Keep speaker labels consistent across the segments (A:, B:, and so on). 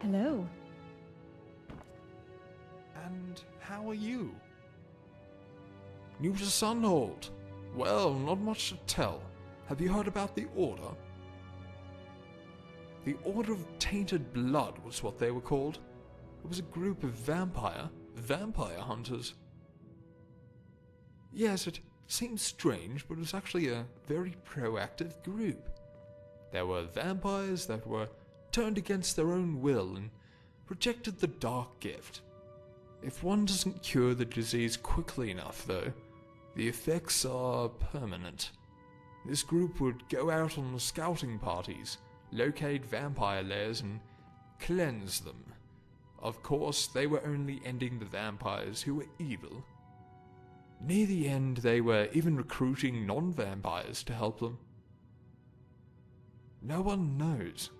A: Hello.
B: And how are you? New to Sunhold? Well, not much to tell. Have you heard about the Order? The Order of Tainted Blood was what they were called. It was a group of vampire hunters. Yes, it seems strange, but it was actually a very proactive group. There were vampires that were turned against their own will and rejected the dark gift. If one doesn't cure the disease quickly enough, though, the effects are permanent. This group would go out on scouting parties, locate vampire lairs, and cleanse them. Of course, they were only ending the vampires who were evil. Near the end, they were even recruiting non-vampires to help them. No one knows.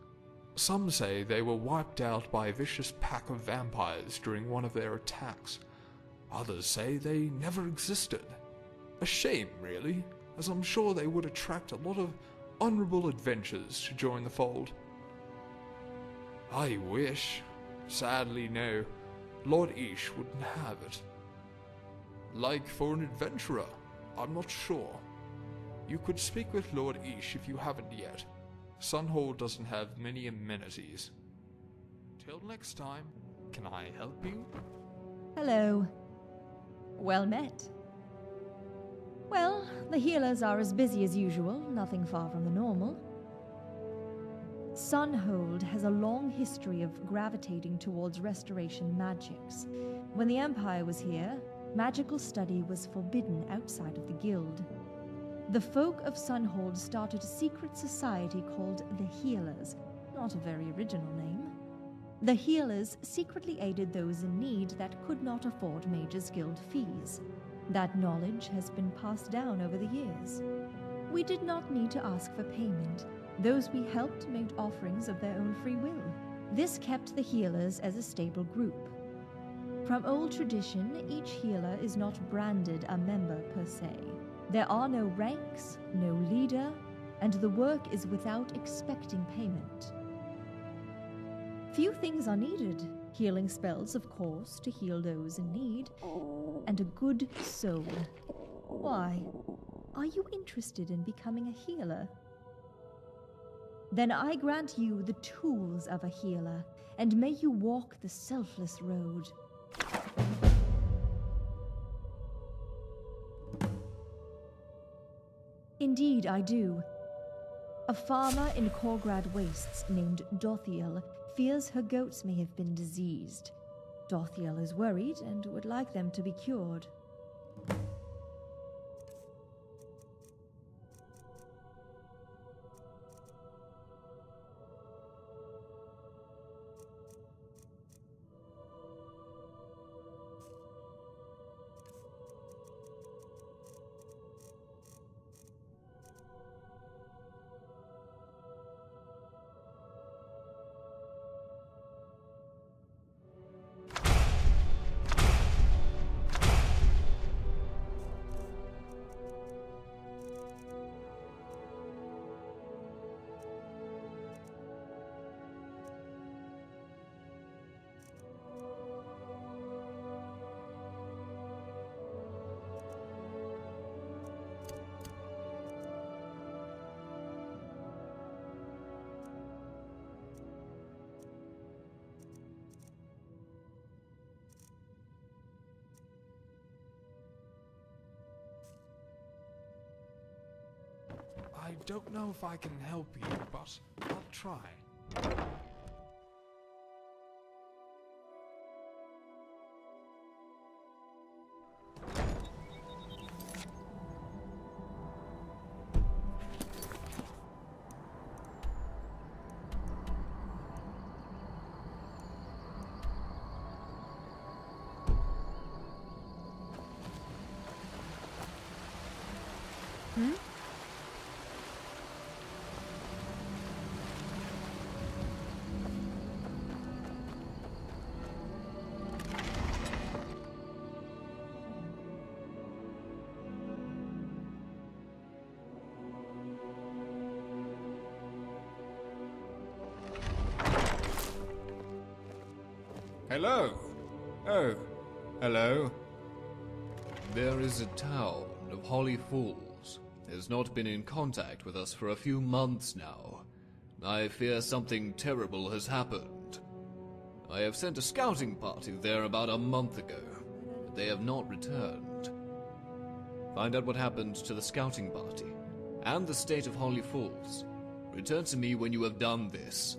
B: Some say they were wiped out by a vicious pack of vampires during one of their attacks. Others say they never existed. A shame, really, as I'm sure they would attract a lot of honorable adventurers to join the fold. I wish. Sadly, no. Lord Ish wouldn't have it. Like for an adventurer, I'm not sure. You could speak with Lord Ish if you haven't yet. Sunhold doesn't have many amenities. Till next time, can I help you?
A: Hello. Well met. Well, the healers are as busy as usual, nothing far from the normal. Sunhold has a long history of gravitating towards restoration magics. When the Empire was here, magical study was forbidden outside of the guild. The folk of Sunhold started a secret society called the Healers, not a very original name. The Healers secretly aided those in need that could not afford Mages Guild fees. That knowledge has been passed down over the years. We did not need to ask for payment. Those we helped made offerings of their own free will. This kept the Healers as a stable group. From old tradition, each healer is not branded a member per se. There are no ranks, no leader, and the work is without expecting payment. Few things are needed. Healing spells, of course, to heal those in need, and a good soul. Why? Are you interested in becoming a healer? Then I grant you the tools of a healer, and may you walk the selfless road. Indeed, I do. A farmer in Korgrad Wastes named Dothiel fears her goats may have been diseased. Dothiel is worried and would like them to be cured.
B: I don't know if I can help you, but I'll try.
C: Hello? Oh, hello. There is a town of Holly Falls. Has not been in contact with us for a few months now. I fear something terrible has happened. I have sent a scouting party there about a month ago, but they have not returned. Find out what happened to the scouting party, and the state of Holly Falls. Return to me when you have done this.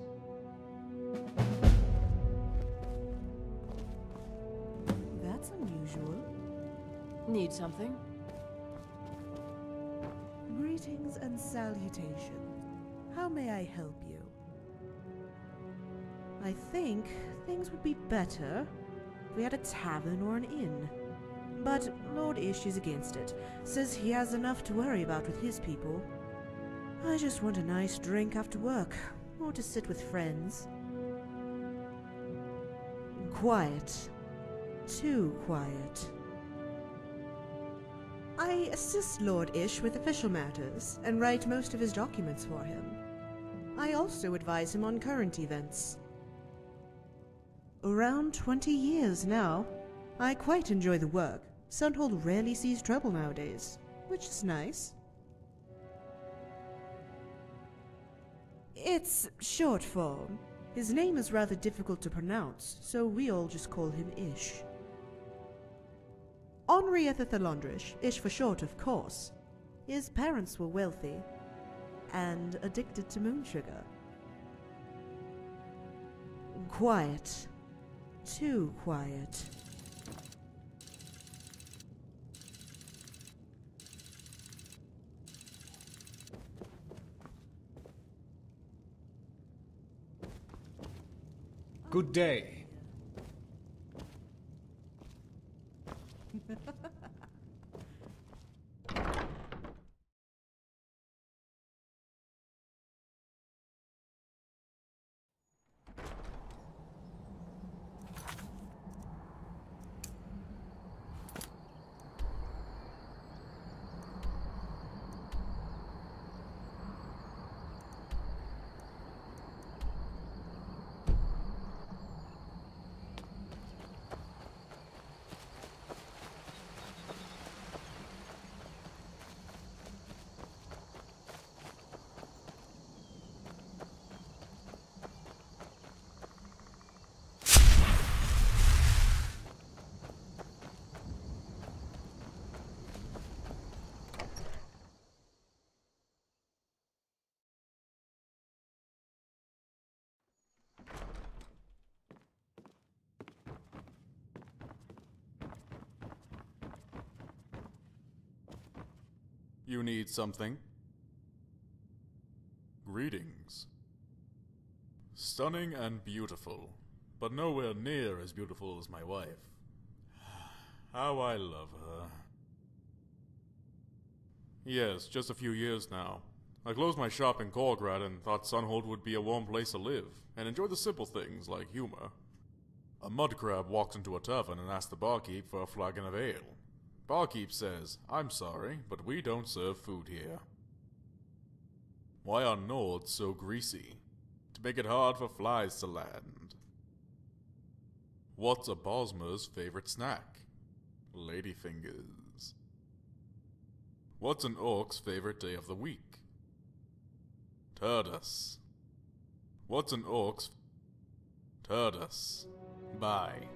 D: That's unusual.
E: Need something?
D: Greetings and salutations. How may I help you? I think things would be better if we had a tavern or an inn. But Lord Ish is against it. Says he has enough to worry about with his people. I just want a nice drink after work, or to sit with friends. Quiet. Too quiet. I assist Lord Ish with official matters, and write most of his documents for him. I also advise him on current events. Around 20 years now. I quite enjoy the work. Sunhold rarely sees trouble nowadays, which is nice. It's short form. His name is rather difficult to pronounce, so we all just call him Ish. Henri Ethethalondrish, Ish for short, of course. His parents were wealthy, and addicted to moon sugar. Quiet. Too quiet.
C: Good day.
F: You need something? Greetings. Stunning and beautiful, but nowhere near as beautiful as my wife. How I love her. Yes, just a few years now. I closed my shop in Korgrad and thought Sunhold would be a warm place to live, and enjoy the simple things like humor. A mud crab walks into a tavern and asks the barkeep for a flagon of ale. Barkeep says, "I'm sorry, but we don't serve food here." Why are Nords so greasy? To make it hard for flies to land. What's a Bosmer's favorite snack? Ladyfingers. What's an orc's favorite day of the week? Turdus. What's an orc's... Turdus. Bye.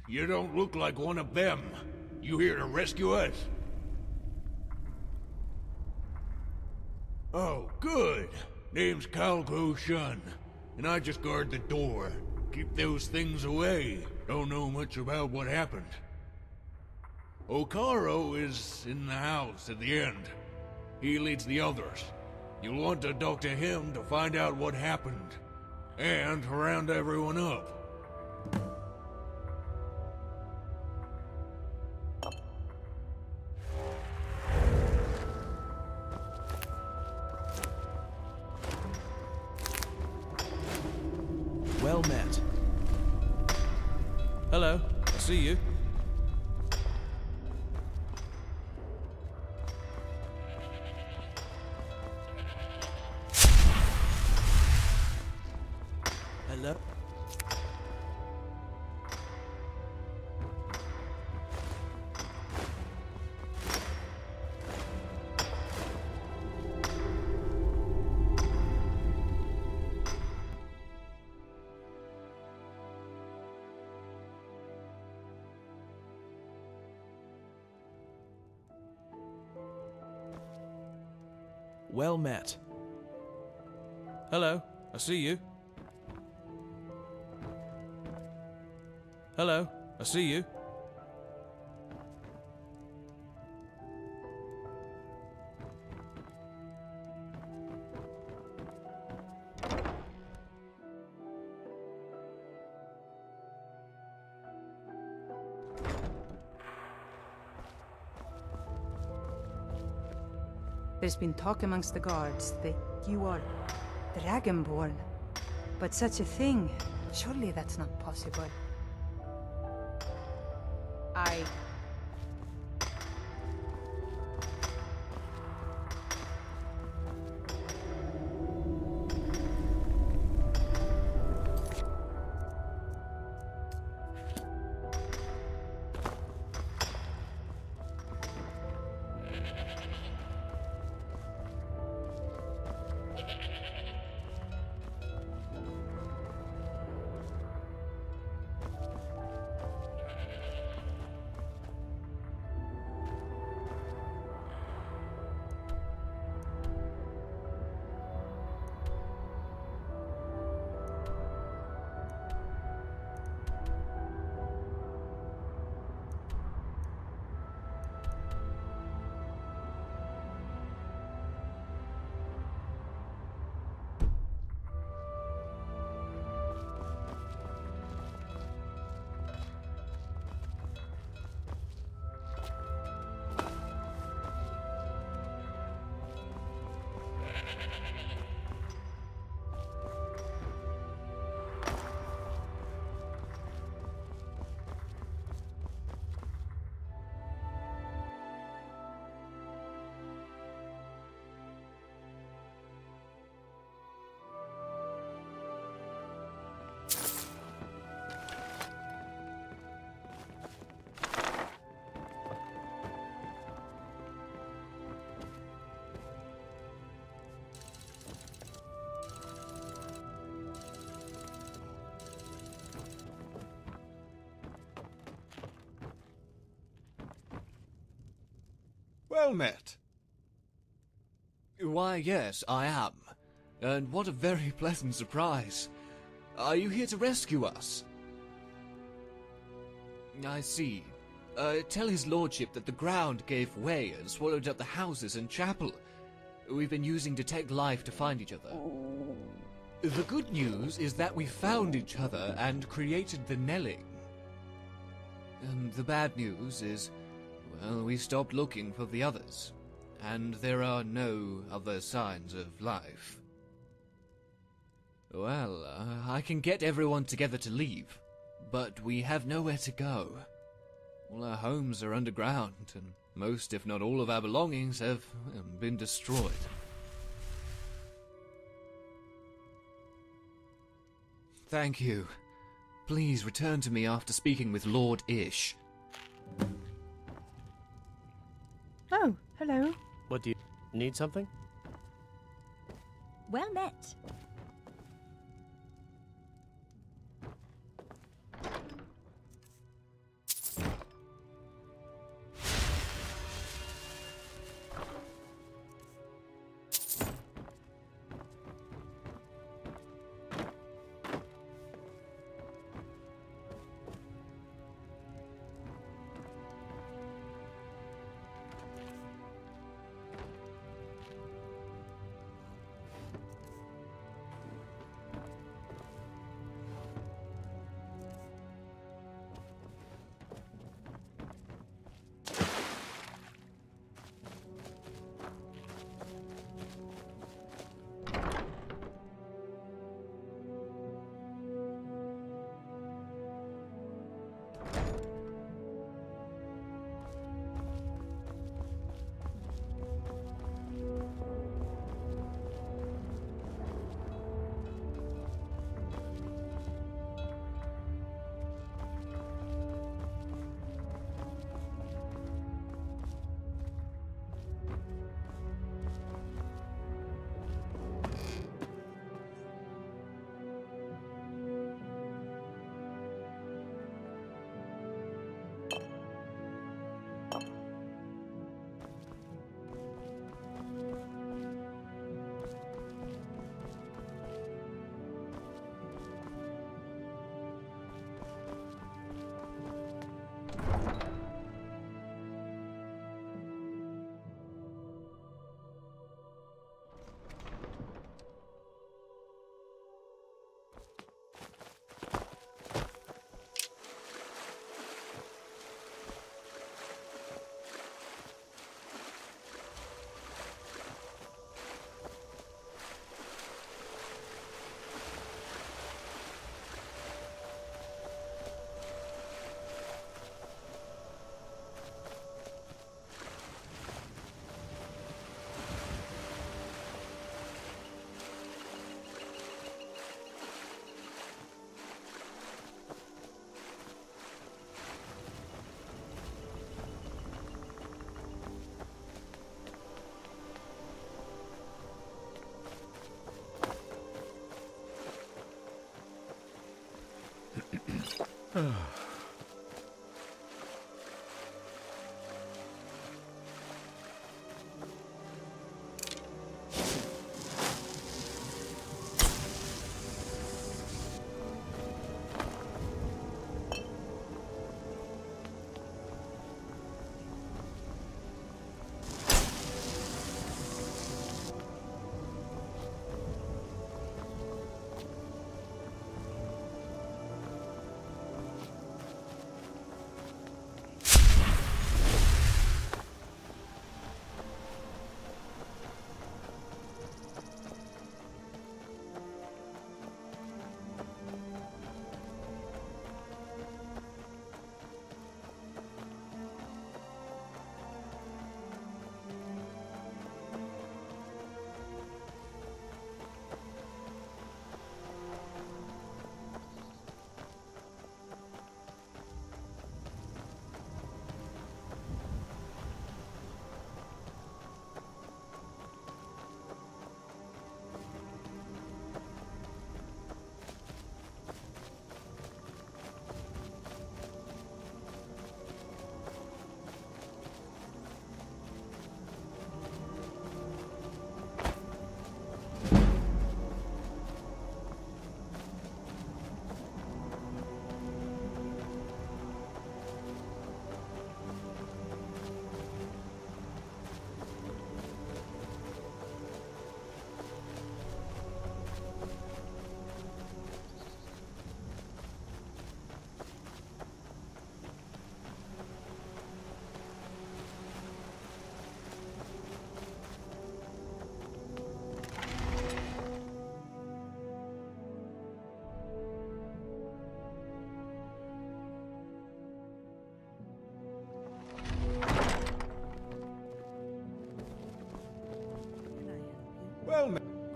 G: You don't look like one of them. You here to rescue us? Oh, good. Name's Calco Shun, and I just guard the door. Keep those things away. Don't know much about what happened. Okaro is in the house at the end. He leads the others. You'll want to talk to him to find out what happened, and round everyone up.
H: Well met. Hello, I see you. Hello? Well met. Hello, I see you. Hello, I see you.
I: There's been talk amongst the guards that you are Dragonborn. But such a thing, surely that's not possible. I...
C: Well met. Why, yes, I am. And what a very pleasant surprise. Are you here to rescue us? I see. Tell his lordship that the ground gave way and swallowed up the houses and chapel we've been using Detect Life to find each other. The good news is that we found each other and created the Nelling. And the bad news is, well, we stopped looking for the others, and there are no other signs of life. Well, I can get everyone together to leave, but we have nowhere to go. All our homes are underground, and most, if not all, of our belongings have been destroyed. Thank you. Please return to me after speaking with Lord Ish.
I: Oh, hello.
H: What do you need something?
A: Well met.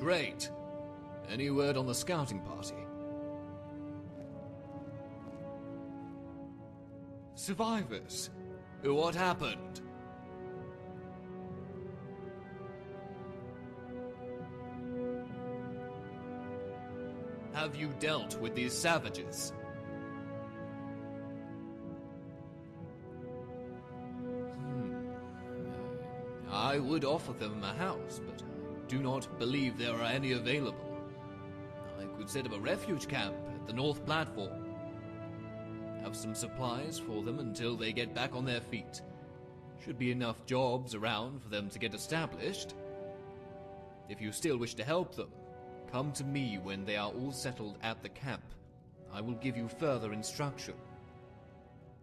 C: Great. Any word on the scouting party? Survivors? What happened? Have you dealt with these savages? I would offer them a house, but I do not believe there are any available. I could set up a refuge camp at the North Platform. Have some supplies for them until they get back on their feet. Should be enough jobs around for them to get established. If you still wish to help them, come to me when they are all settled at the camp. I will give you further instruction.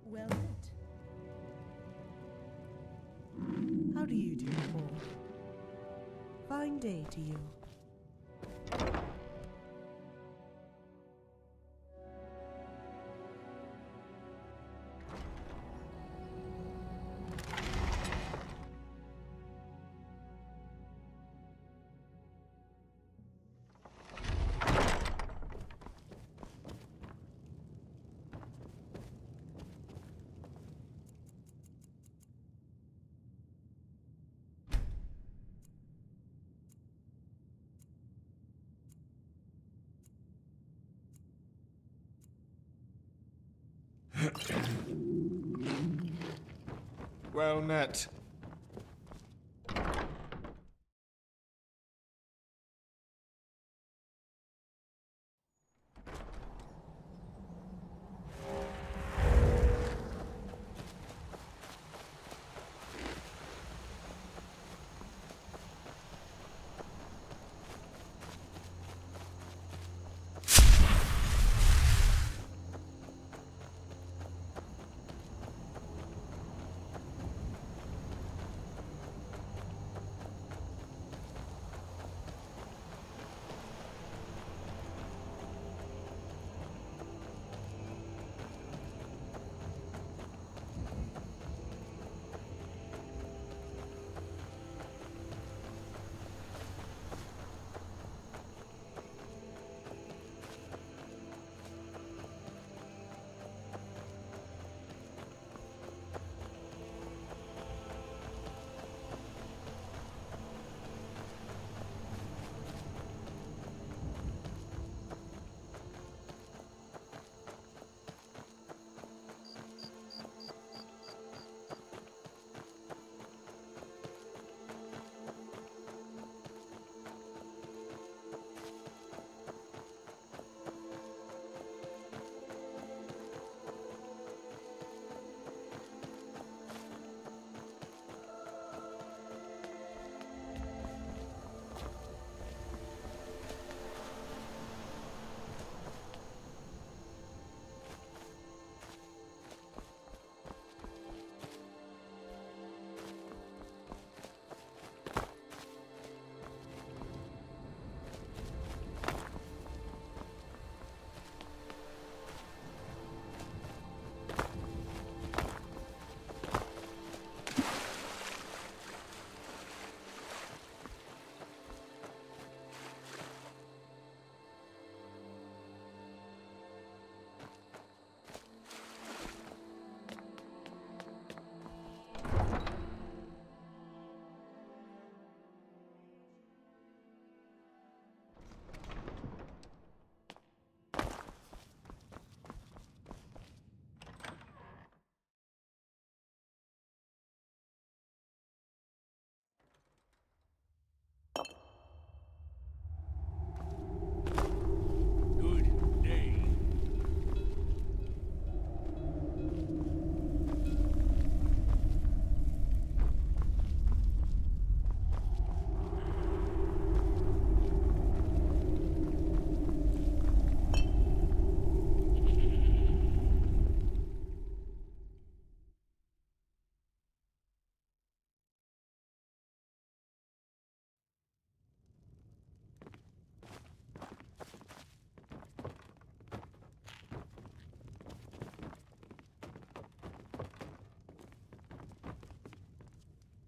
D: Well met. How do you do, Paul? Fine day to you.
C: Well met.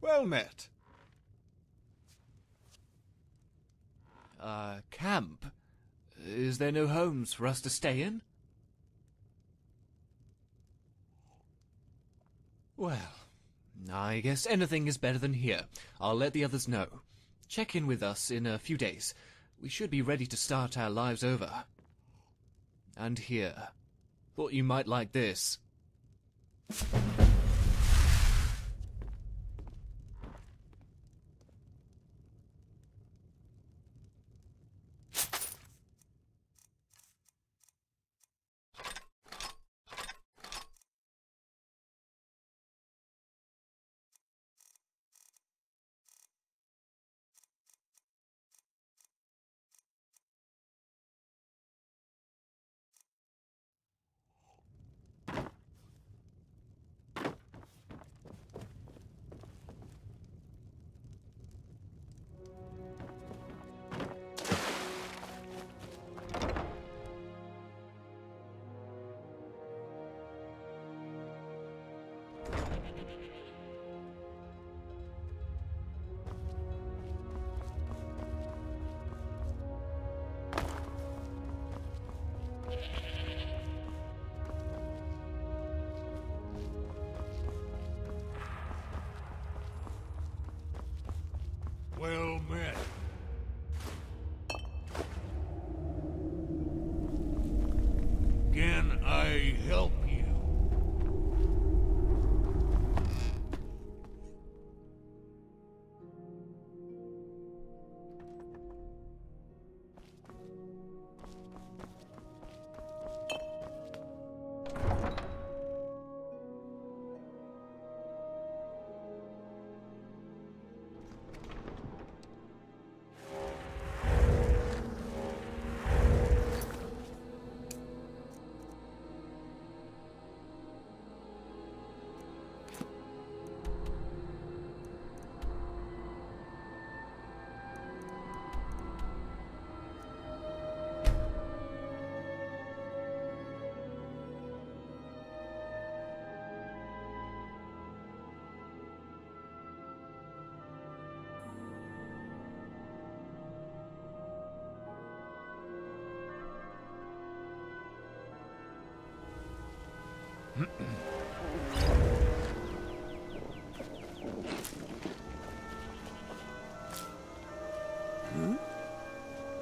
C: Well met. camp? Is there no homes for us to stay in? Well, I guess anything is better than here. I'll let the others know. Check in with us in a few days. We should be ready to start our lives over. And here. Thought you might like this.
G: Well met. Can I help you?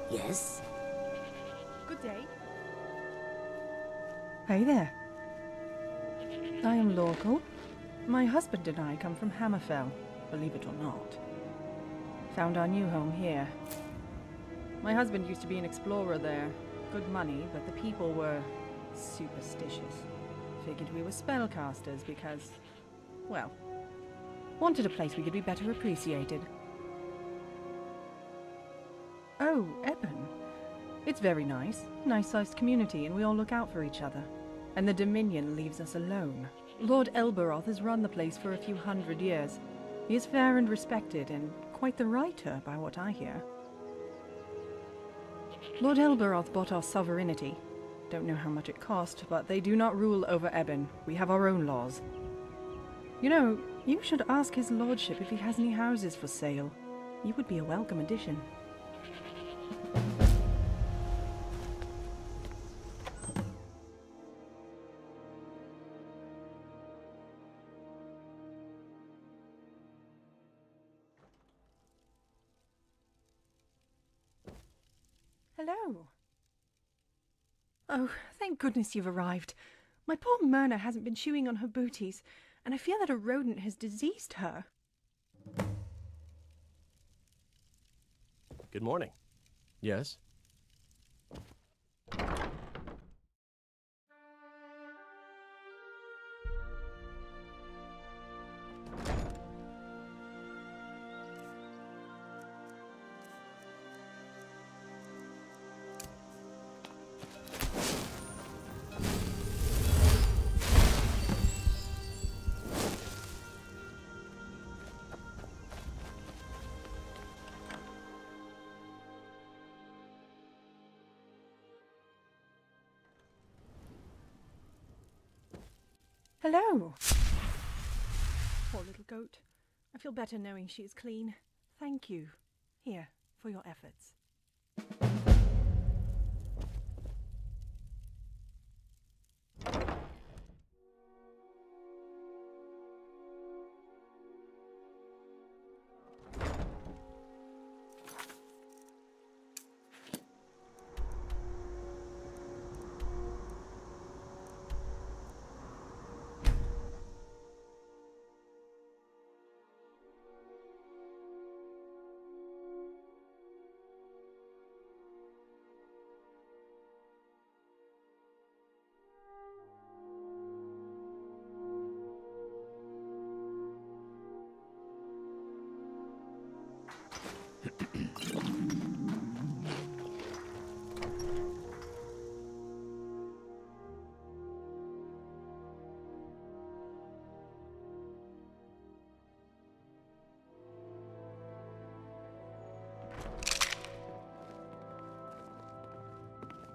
J: Yes?
A: Good day.
I: Hey there. I am local. My husband and I come from Hammerfell, believe it or not. Found our new home here. My husband used to be an explorer there. Good money, but the people were superstitious. Figured we were spellcasters because, well, wanted a place we could be better appreciated. Oh, Eben. It's very nice. Nice-sized community, and we all look out for each other. And the Dominion leaves us alone. Lord Elberoth has run the place for a few hundred years. He is fair and respected, and quite the writer, by what I hear. Lord Elberoth bought our sovereignty. Don't know how much it cost, but they do not rule over Eben. We have our own laws. You know, you should ask his lordship if he has any houses for sale. You would be a welcome addition. Hello. Oh, thank goodness you've arrived. My poor Myrna hasn't been chewing on her booties, and I fear that a rodent has diseased her.
H: Good morning. Yes?
I: Hello. Poor little goat. I feel better knowing she is clean. Thank you. Here, for your efforts.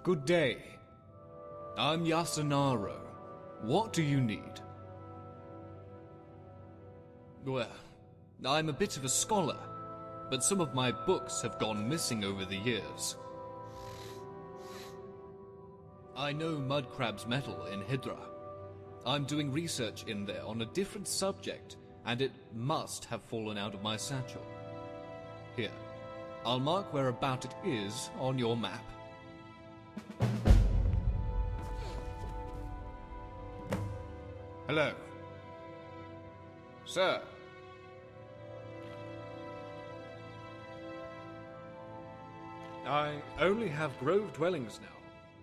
C: Good day. I'm Yasunaro. What do you need? Well, I'm a bit of a scholar, but some of my books have gone missing over the years. I know Mudcrab's metal in Hydra. I'm doing research in there on a different subject, and it must have fallen out of my satchel. Here, I'll mark whereabout it is on your map. Hello. Sir. I only have grove dwellings now.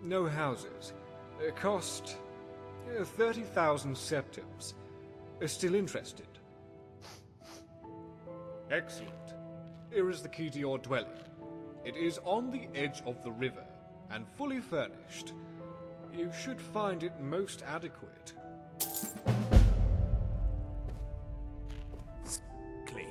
C: No houses. Cost 30,000 septims. Still interested? Excellent. Here is the key to your dwelling. It is on the edge of the river and fully furnished. You should find it most adequate.
G: Clean.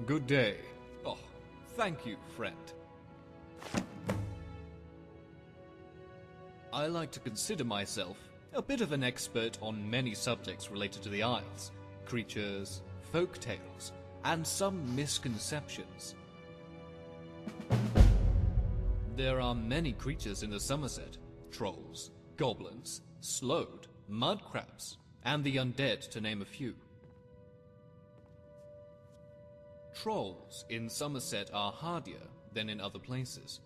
C: Good day. Oh, thank you, friend. I like to consider myself a bit of an expert on many subjects related to the Isles, creatures, folk tales, and some misconceptions. There are many creatures in the Summerset: trolls, goblins, sload, mud crabs, and the undead, to name a few. Trolls in Summerset are hardier than in other places.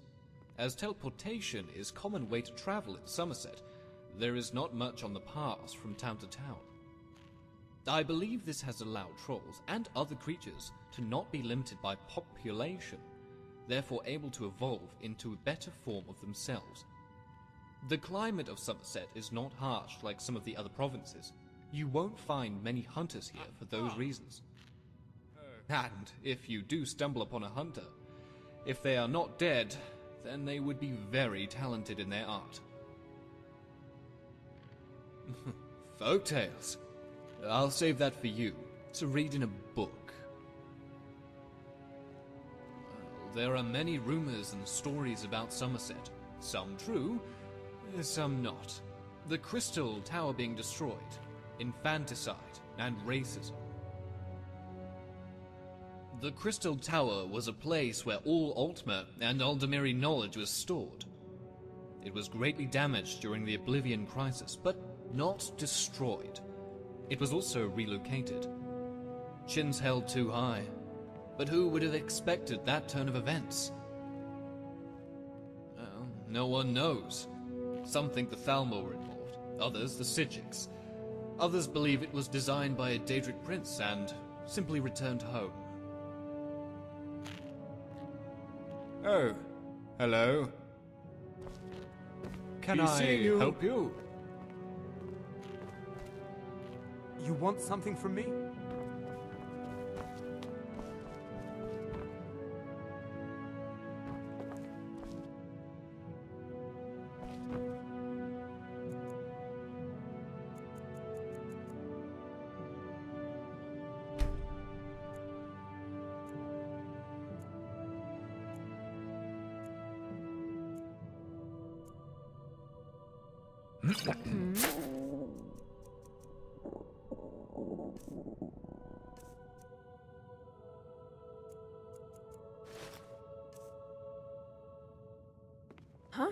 C: As teleportation is a common way to travel in Summerset, there is not much on the paths from town to town. I believe this has allowed trolls and other creatures to not be limited by population, therefore able to evolve into a better form of themselves. The climate of Summerset is not harsh like some of the other provinces. You won't find many hunters here for those reasons. And if you do stumble upon a hunter, if they are not dead, then they would be very talented in their art. Folktales. I'll save that for you, to read in a book. Well, there are many rumors and stories about Summerset. Some true, some not. The Crystal Tower being destroyed, infanticide, and racism. The Crystal Tower was a place where all Altmer and Aldemiri knowledge was stored. It was greatly damaged during the Oblivion Crisis, but not destroyed. It was also relocated. Chins held too high, but who would have expected that turn of events? Well, no one knows. Some think the Thalmor were involved, others the Sigics. Others believe it was designed by a Daedric prince and simply returned home. Oh, hello. Can I help you?
K: You want something from me?
E: Huh?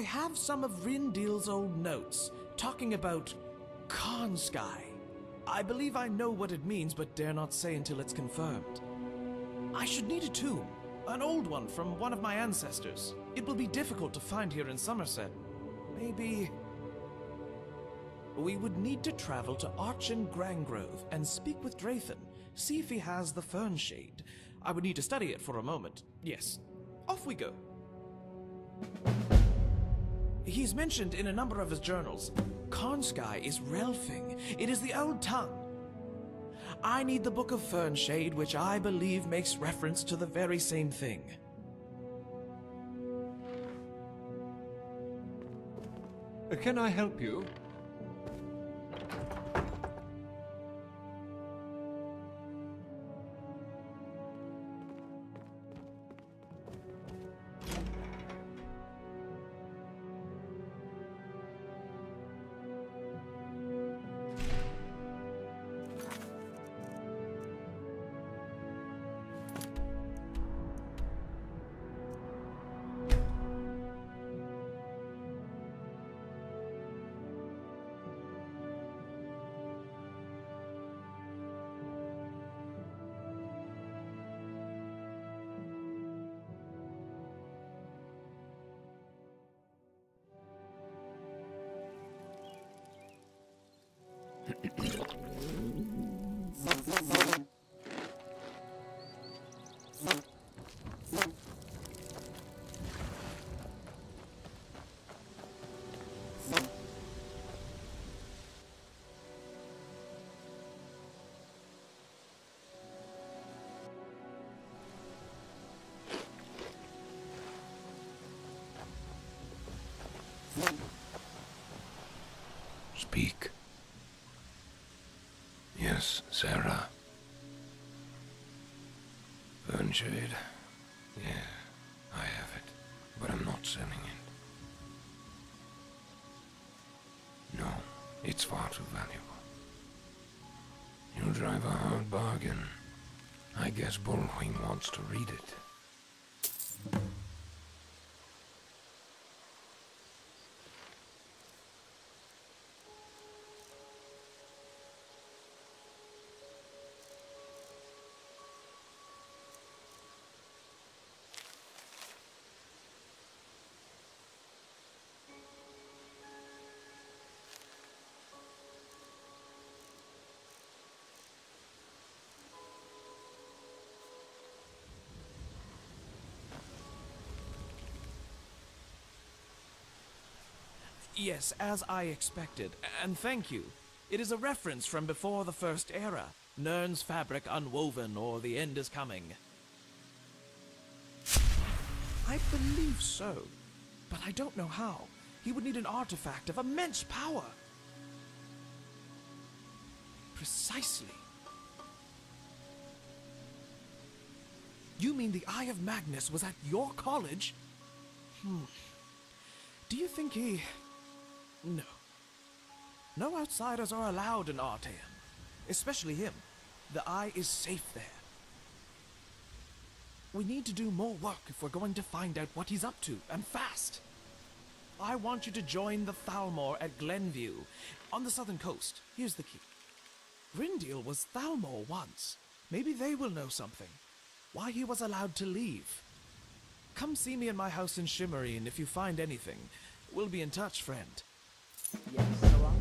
L: have some of Rindil's old notes, talking about Sky. I believe I know what it means, but dare not say until it's confirmed. I should need a tomb, an old one from one of my ancestors. It will be difficult to find here in Summerset. Maybe... We would need to travel to Archen Grangrove and speak with Draythan, see if he has the Fern Shade. I would need to study it for a moment. Yes. Off we go. He's mentioned in a number of his journals. Sky is Relfing. It is the old tongue. I need the Book of Fern Shade, which I believe makes reference to the very same thing.
C: Can I help you?
G: Speak. Yes, Sarah. Fernshade. Yeah, I have it, but I'm not selling it. No, it's far too valuable. You drive a hard bargain. I guess Bullwing wants to read it.
L: Yes, as I expected, and thank you. It is a reference from before the First Era. Nirn's fabric unwoven, or the end is coming. I believe so, but I don't know how. He would need an artifact of immense power. Precisely. You mean the Eye of Magnus was at your college? Do you think he... No. No outsiders are allowed in Artaeum. Especially him. The Eye is safe there. We need to do more work if we're going to find out what he's up to, and fast. I want you to join the Thalmor at Glenview, on the southern coast. Here's the key. Rindil was Thalmor once. Maybe they will know something. Why he was allowed to leave. Come see me in my house in Shimmerine if you find anything. We'll be in touch, friend.
M: Yes, so on.